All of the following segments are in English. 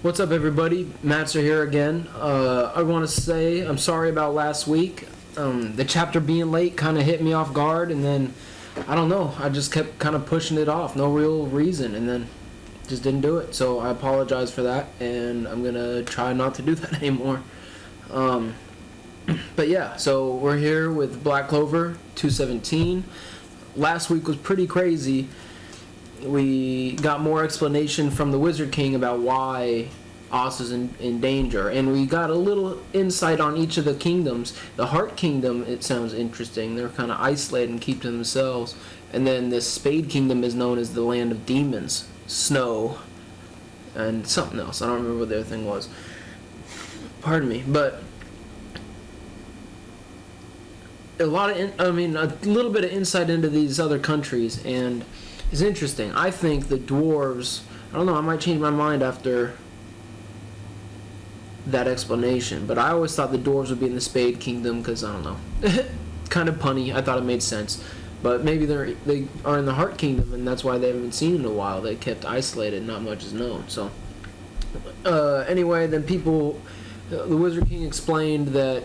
What's up, everybody? Matzer here again. I want to say I'm sorry about last week. The chapter being late kind of hit me off guard, and then, I don't know, I just kept kind of pushing it off. No real reason, and then just didn't do it. So I apologize for that, and I'm going to try not to do that anymore. But yeah, so we're here with Black Clover 217. Last week was pretty crazy. We got more explanation from the Wizard King about why Asta's in danger, and we got a little insight on each of the kingdoms. The Heart Kingdom, it sounds interesting. They're kind of isolated and keep to themselves. And then the Spade Kingdom is known as the land of demons, snow, and something else. I don't remember what the other thing was. Pardon me, but a little bit of insight into these other countries, and it's interesting. I think the dwarves, I don't know, I might change my mind after that explanation, but I always thought the dwarves would be in the Spade Kingdom because, I don't know, kind of punny. I thought it made sense, but maybe they are in the Heart Kingdom, and that's why they haven't been seen in a while. They kept isolated, not much is known. So anyway, then the Wizard King explained that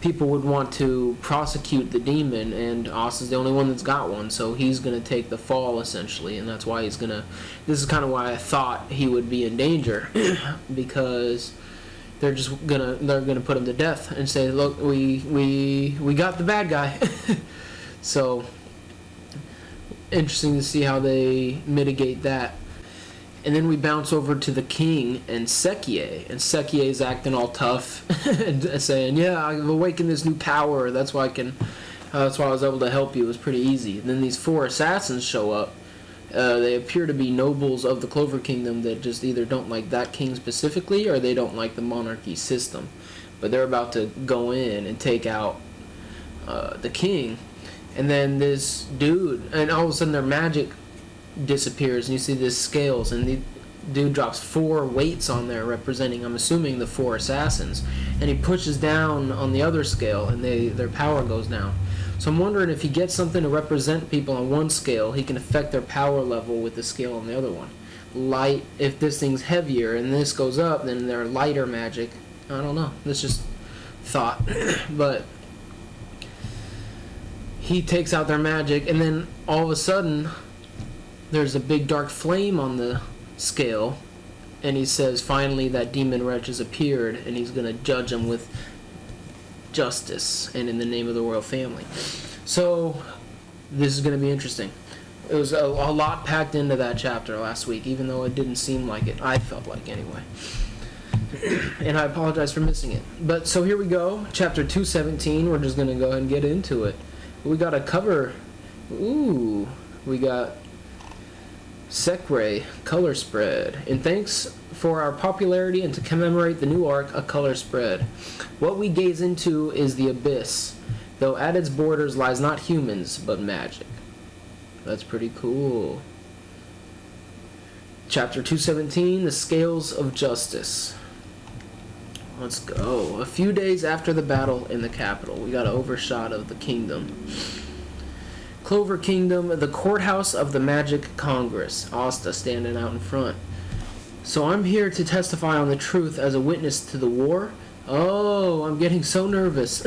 people would want to prosecute the demon, and Asta's the only one that's got one, so he's going to take the fall, essentially, and that's why this is kind of why I thought he would be in danger, because they're gonna put him to death and say, look, we got the bad guy. So, interesting to see how they mitigate that. And then we bounce over to the king and Sekie, and Sekie's acting all tough and saying, "Yeah, I've awakened this new power. That's why I was able to help you. It was pretty easy." And then these four assassins show up. They appear to be nobles of the Clover Kingdom that just either don't like that king specifically, or they don't like the monarchy system. But they're about to go in and take out the king. And then this dude, and all of a sudden their magic disappears, and you see this scales, and the dude drops 4 weights on there representing, I'm assuming, the 4 assassins, and he pushes down on the other scale, and their power goes down. So I'm wondering if he gets something to represent people on one scale, he can affect their power level with the scale on the other one. Light, if this thing's heavier and this goes up, then they're lighter magic. I don't know, that's just thought. But he takes out their magic, and then all of a sudden there's a big dark flame on the scale, and he says finally that demon wretch has appeared, and he's going to judge him with justice and in the name of the royal family. So this is going to be interesting. It was a lot packed into that chapter last week, even though it didn't seem like it. I felt like, anyway. And I apologize for missing it. But so here we go, chapter 217. We're just going to go ahead and get into it. We got a cover. Ooh, we got Sekre color spread. And thanks for our popularity, and to commemorate the new arc, a color spread. What we gaze into is the abyss, though at its borders lies not humans, but magic. That's pretty cool. Chapter 217, the Scales of Justice. Let's go. A few days after the battle in the capital, we got an overshot of the kingdom. Clover Kingdom, the courthouse of the Magic Congress. Asta standing out in front. So I'm here to testify on the truth as a witness to the war. Oh, I'm getting so nervous.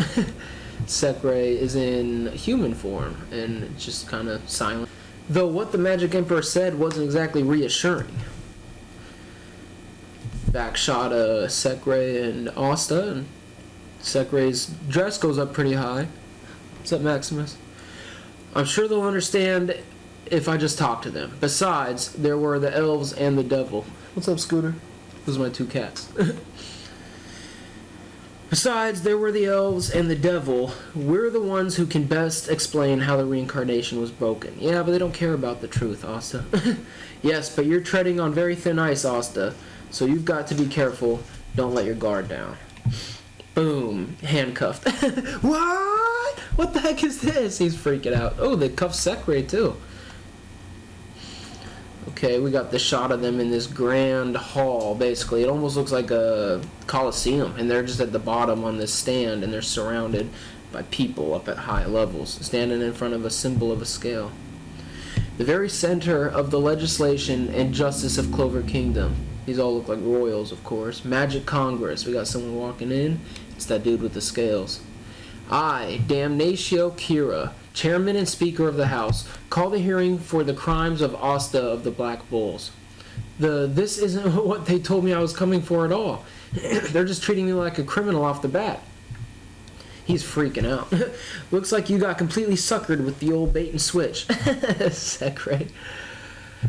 Sekre is in human form and just kind of silent. Though what the Magic Emperor said wasn't exactly reassuring. Back shot of Sekre and Asta, and Sekre's dress goes up pretty high. What's up, Maximus? I'm sure they'll understand if I just talk to them. Besides, there were the elves and the devil. What's up, Scooter? Those are my 2 cats. Besides, there were the elves and the devil. We're the ones who can best explain how the reincarnation was broken. Yeah, but they don't care about the truth, Asta. Yes, but you're treading on very thin ice, Asta. So you've got to be careful. Don't let your guard down. Boom. Handcuffed. What? What the heck is this? He's freaking out. Oh, they cuffed Sekre too. Okay, we got the shot of them in this grand hall, basically. It almost looks like a coliseum, and they're just at the bottom on this stand, and they're surrounded by people up at high levels, standing in front of a symbol of a scale. The very center of the legislation and justice of Clover Kingdom. These all look like royals, of course. Magic Congress. We got someone walking in. It's that dude with the scales. I, Damnatio Kira, chairman and speaker of the House, call the hearing for the crimes of Asta of the Black Bulls. This isn't what they told me I was coming for at all. They're just treating me like a criminal off the bat. He's freaking out. Looks like you got completely suckered with the old bait and switch. Secret.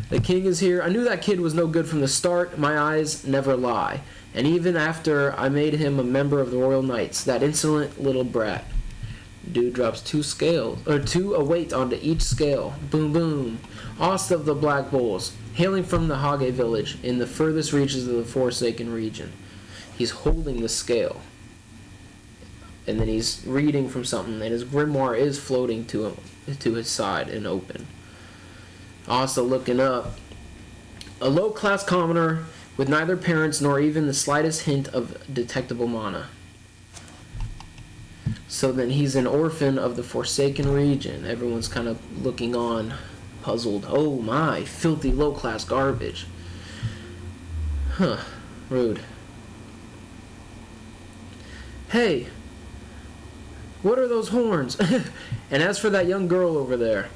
The king is here. I knew that kid was no good from the start. My eyes never lie. And even after I made him a member of the Royal Knights, that insolent little brat. Dude drops a weight onto each scale. Boom, boom. Asta of the Black Bulls, hailing from the Hage village in the furthest reaches of the Forsaken region. He's holding the scale. And then he's reading from something, and his grimoire is floating to his side and open. Asta looking up. A low-class commoner with neither parents nor even the slightest hint of detectable mana. So then he's an orphan of the Forsaken region. Everyone's kind of looking on, puzzled. Oh my, filthy low-class garbage. Huh, rude. Hey, what are those horns? And as for that young girl over there,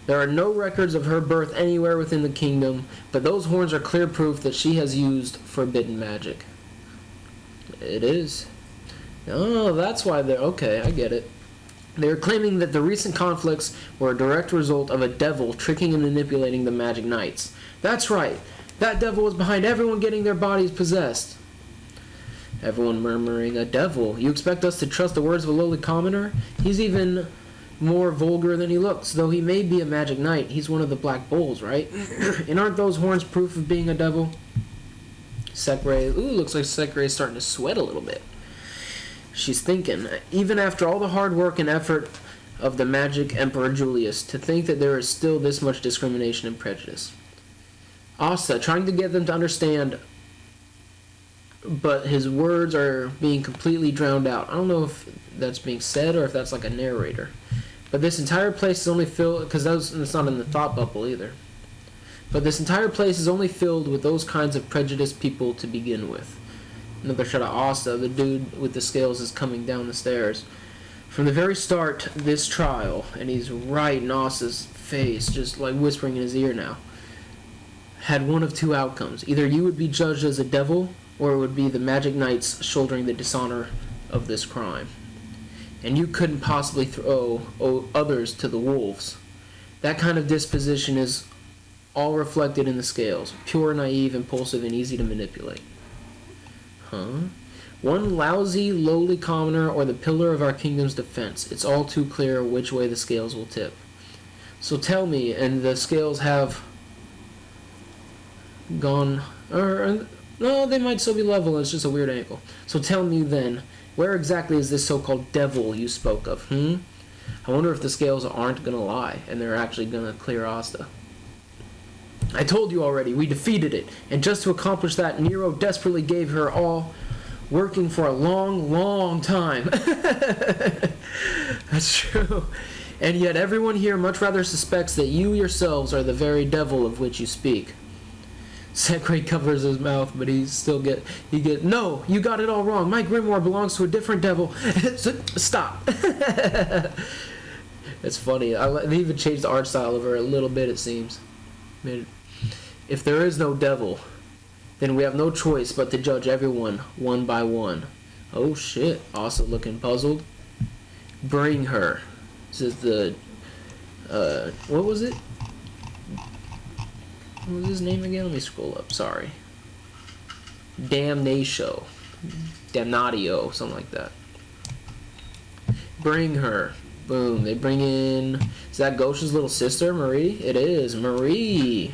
there are no records of her birth anywhere within the kingdom, but those horns are clear proof that she has used forbidden magic. It is. Oh, that's why they're... Okay, I get it. They are claiming that the recent conflicts were a direct result of a devil tricking and manipulating the magic knights. That's right. That devil was behind everyone getting their bodies possessed. Everyone murmuring, a devil? You expect us to trust the words of a lowly commoner? He's even more vulgar than he looks. Though he may be a magic knight, he's one of the Black Bulls, right? And aren't those horns proof of being a devil? Sekre, looks like Sekre is starting to sweat a little bit. She's thinking, even after all the hard work and effort of the magic Emperor Julius, to think that there is still this much discrimination and prejudice. Asta, trying to get them to understand, but his words are being completely drowned out. I don't know if that's being said or if that's like a narrator. But this entire place is only filled, because it's not in the thought bubble either. But this entire place is only filled with those kinds of prejudiced people to begin with. Another shot of Asta, the dude with the scales, is coming down the stairs. From the very start, this trial, and he's right in Asta's face, just like whispering in his ear now, had one of two outcomes. Either you would be judged as a devil, or it would be the magic knights shouldering the dishonor of this crime. And you couldn't possibly throw others to the wolves. That kind of disposition is all reflected in the scales. Pure, naive, impulsive, and easy to manipulate. Huh? One lousy, lowly commoner or the pillar of our kingdom's defense. It's all too clear which way the scales will tip. So tell me, and the scales have gone... No, they might still be level, it's just a weird angle. So tell me then, where exactly is this so-called devil you spoke of, I wonder if the scales aren't gonna lie, and they're actually gonna clear Asta. I told you already, we defeated it, and just to accomplish that, Nero desperately gave her all, working for a long, long time. That's true. And yet everyone here much rather suspects that you yourselves are the very devil of which you speak. Sekre covers his mouth, but he no, you got it all wrong. My grimoire belongs to a different devil. Stop. It's funny. They even changed the art style of her a little bit, it seems. I mean, if there is no devil, then we have no choice but to judge everyone one by one. Oh shit. Also looking puzzled. Bring her. This is the what was it? What was his name again? Let me scroll up. Sorry. Damnatio. Damnatio. Something like that. Bring her. Boom. They bring in... Is that Gosha's little sister, Marie? It is. Marie.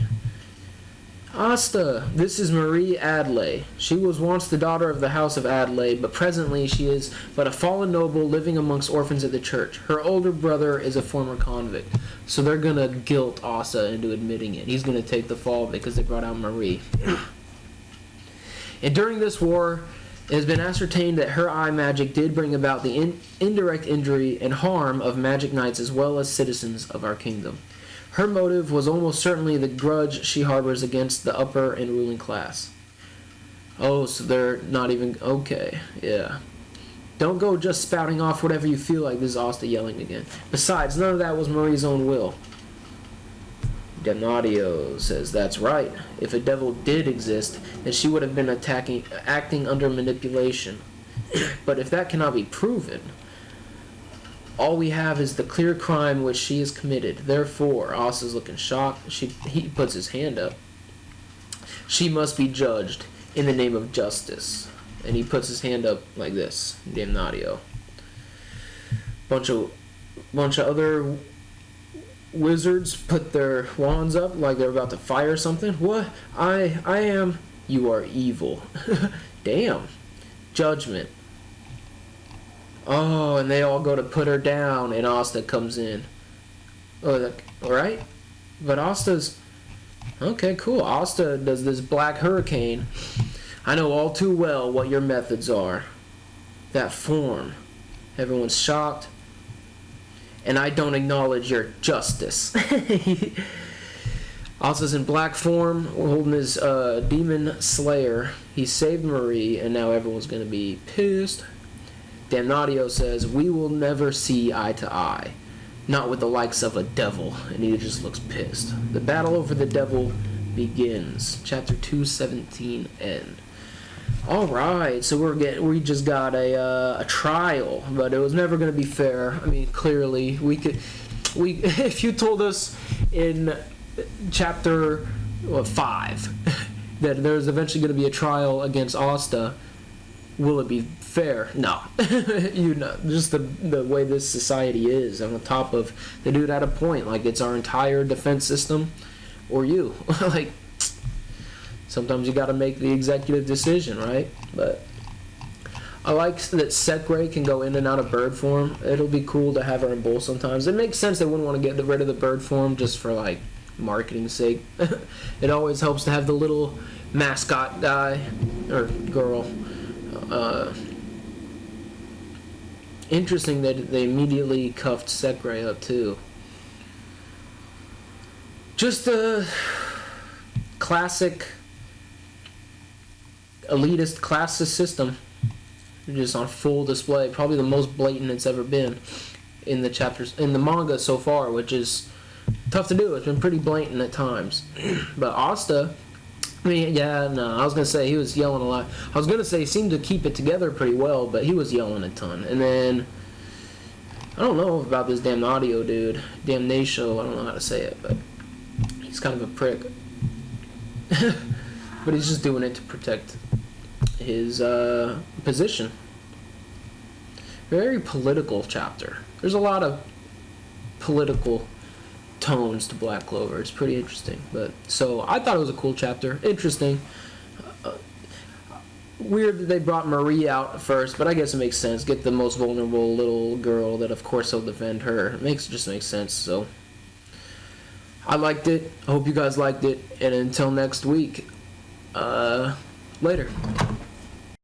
Asta. This is Marie Adlai. She was once the daughter of the House of Adlai, but presently she is but a fallen noble living amongst orphans at the church. Her older brother is a former convict. So they're going to guilt Asta into admitting it. He's going to take the fall because they brought out Marie. And during this war, it has been ascertained that her eye magic did bring about the indirect injury and harm of magic knights as well as citizens of our kingdom. Her motive was almost certainly the grudge she harbors against the upper and ruling class. Oh, so they're not even... Okay, yeah. Don't go just spouting off whatever you feel like. This is Asta yelling again. Besides, none of that was Marie's own will. Damnatio says, that's right. If a devil did exist, then she would have been acting under manipulation. But if that cannot be proven, all we have is the clear crime which she has committed. Therefore, Asta's looking shocked. He puts his hand up. She must be judged in the name of justice. And he puts his hand up like this. Damnatio. Bunch of other wizards put their wands up like they're about to fire something. What? I am... You are evil. Damn. Judgment. Oh, and they all go to put her down, and Asta comes in. Oh, alright. But Asta's... Okay, cool. Asta does this black hurricane. I know all too well what your methods are. That form. Everyone's shocked. And I don't acknowledge your justice. Asta's in black form, holding his demon slayer. He saved Marie, and now everyone's going to be pissed. Damnatio says, we will never see eye to eye. Not with the likes of a devil. And he just looks pissed. The battle over the devil begins. Chapter 217 end. Alright, so we just got a trial, but it was never going to be fair. I mean, clearly, if you told us in chapter 5 that there's eventually going to be a trial against Asta, will it be fair? No. You know, just the way this society is. On the top of, the dude had a point, like it's our entire defense system, or you. Like, sometimes you gotta make the executive decision, right? But I like that Sekre can go in and out of bird form. It'll be cool to have her in both sometimes. It makes sense they wouldn't want to get rid of the bird form just for, like, marketing's sake. It always helps to have the little mascot guy, or girl. Interesting that they immediately cuffed Sekre up, too. Just a classic elitist classist system, just on full display. Probably the most blatant it's ever been in the chapters in the manga so far, which is tough to do. It's been pretty blatant at times. But Asta, I mean, yeah, no, I was gonna say he was yelling a lot. I was gonna say he seemed to keep it together pretty well, but he was yelling a ton. And then I don't know about this Damnatio dude, Damnatio. I don't know how to say it, but he's kind of a prick. But he's just doing it to protect his position. Very political chapter. There's a lot of political tones to Black Clover. It's pretty interesting. But so I thought it was a cool chapter. Interesting. Weird that they brought Marie out first, but I guess it makes sense. Get the most vulnerable little girl that, of course, will defend her. Just makes sense. So I liked it. I hope you guys liked it. And until next week. Later.